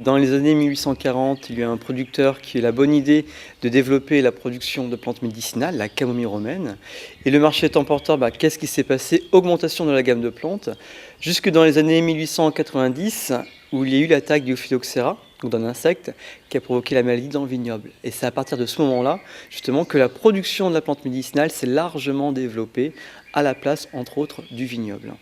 Dans les années 1840, il y a un producteur qui a eu la bonne idée de développer la production de plantes médicinales, la camomille romaine. Et le marché étant porteur, qu'est-ce qui s'est passé? Augmentation de la gamme de plantes, jusque dans les années 1890, où il y a eu l'attaque du Phytoxera, donc d'un insecte, qui a provoqué la maladie dans le vignoble. Et c'est à partir de ce moment-là, justement, que la production de la plante médicinale s'est largement développée, à la place, entre autres, du vignoble.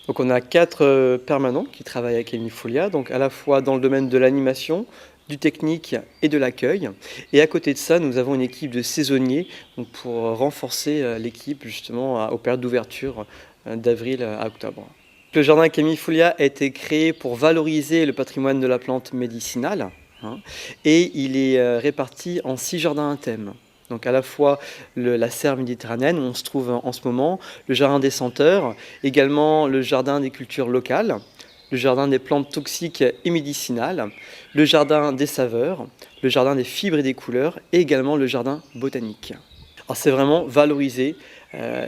Donc on a 4 permanents qui travaillent avec Chemifolia, donc à la fois dans le domaine de l'animation, du technique et de l'accueil. Et à côté de ça, nous avons une équipe de saisonniers donc pour renforcer l'équipe justement aux périodes d'ouverture d'avril à octobre. Le jardin Chemifolia a été créé pour valoriser le patrimoine de la plante médicinale, et il est réparti en 6 jardins à thème. Donc à la fois la serre méditerranéenne où on se trouve en ce moment, le jardin des senteurs, également le jardin des cultures locales, le jardin des plantes toxiques et médicinales, le jardin des saveurs, le jardin des fibres et des couleurs et également le jardin botanique. Alors c'est vraiment valoriser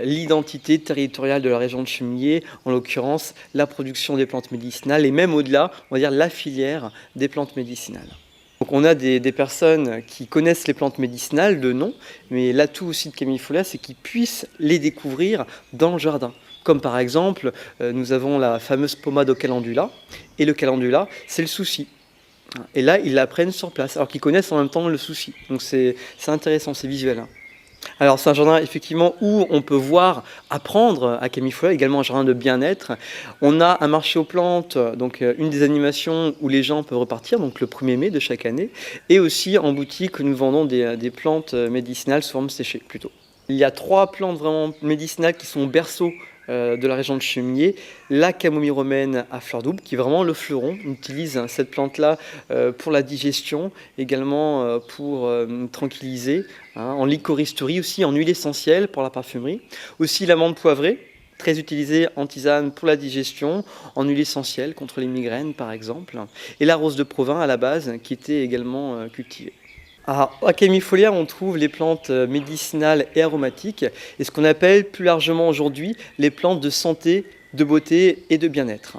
l'identité territoriale de la région de Chemillé, en l'occurrence la production des plantes médicinales et même au-delà, on va dire la filière des plantes médicinales. Donc on a des personnes qui connaissent les plantes médicinales de nom, mais l'atout aussi de Chemifolia, c'est qu'ils puissent les découvrir dans le jardin. Comme par exemple, nous avons la fameuse pommade au calendula, et le calendula, c'est le souci. Et là, ils l'apprennent sur place, alors qu'ils connaissent en même temps le souci. Donc c'est intéressant, c'est visuel. Alors c'est un jardin effectivement où on peut voir, apprendre à Chemifolia, également un jardin de bien-être. On a un marché aux plantes, donc une des animations où les gens peuvent repartir, donc le 1er mai de chaque année. Et aussi en boutique, nous vendons des plantes médicinales sous forme séchée plutôt. Il y a 3 plantes vraiment médicinales qui sont au berceau de la région de Chemillé, la camomille romaine à fleur double, qui est vraiment le fleuron. On utilise cette plante-là pour la digestion, également pour tranquilliser, en licoristerie aussi, en huile essentielle pour la parfumerie. Aussi l'amande poivrée, très utilisée en tisane pour la digestion, en huile essentielle contre les migraines par exemple. Et la rose de Provins à la base, qui était également cultivée. À Chemifolia, on trouve les plantes médicinales et aromatiques et ce qu'on appelle plus largement aujourd'hui les plantes de santé, de beauté et de bien-être.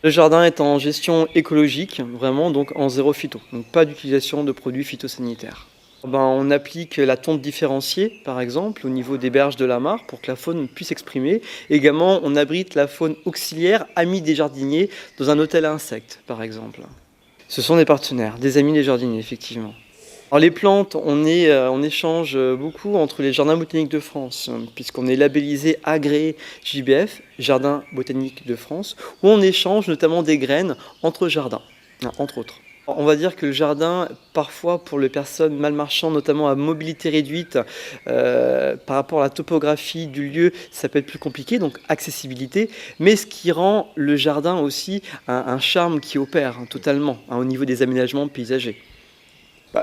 Le jardin est en gestion écologique, vraiment donc en zéro phyto, donc pas d'utilisation de produits phytosanitaires. On applique la tonte différenciée, par exemple, au niveau des berges de la mare pour que la faune puisse s'exprimer. Également, on abrite la faune auxiliaire, amie des jardiniers, dans un hôtel à insectes, par exemple. Ce sont des partenaires, des amis des jardiniers, effectivement. Alors les plantes, on échange beaucoup entre les jardins botaniques de France, puisqu'on est labellisé agréé JBF, Jardin botanique de France, où on échange notamment des graines entre jardins, entre autres. On va dire que le jardin, parfois pour les personnes mal marchandes, notamment à mobilité réduite, par rapport à la topographie du lieu, ça peut être plus compliqué, donc accessibilité, mais ce qui rend le jardin aussi un charme qui opère totalement au niveau des aménagements paysagers.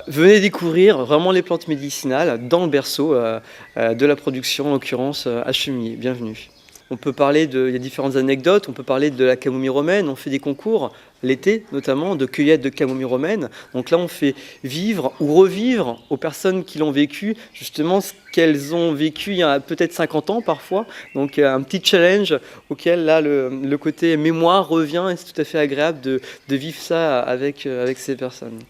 Venez découvrir vraiment les plantes médicinales dans le berceau de la production, en l'occurrence à Chemillé. Bienvenue. On peut parler il y a différentes anecdotes, on peut parler de la camomille romaine, on fait des concours, l'été notamment, de cueillette de camomille romaine. Donc là, on fait vivre ou revivre aux personnes qui l'ont vécu, justement ce qu'elles ont vécu il y a peut-être 50 ans parfois. Donc un petit challenge auquel là, le côté mémoire revient et c'est tout à fait agréable de vivre ça avec ces personnes.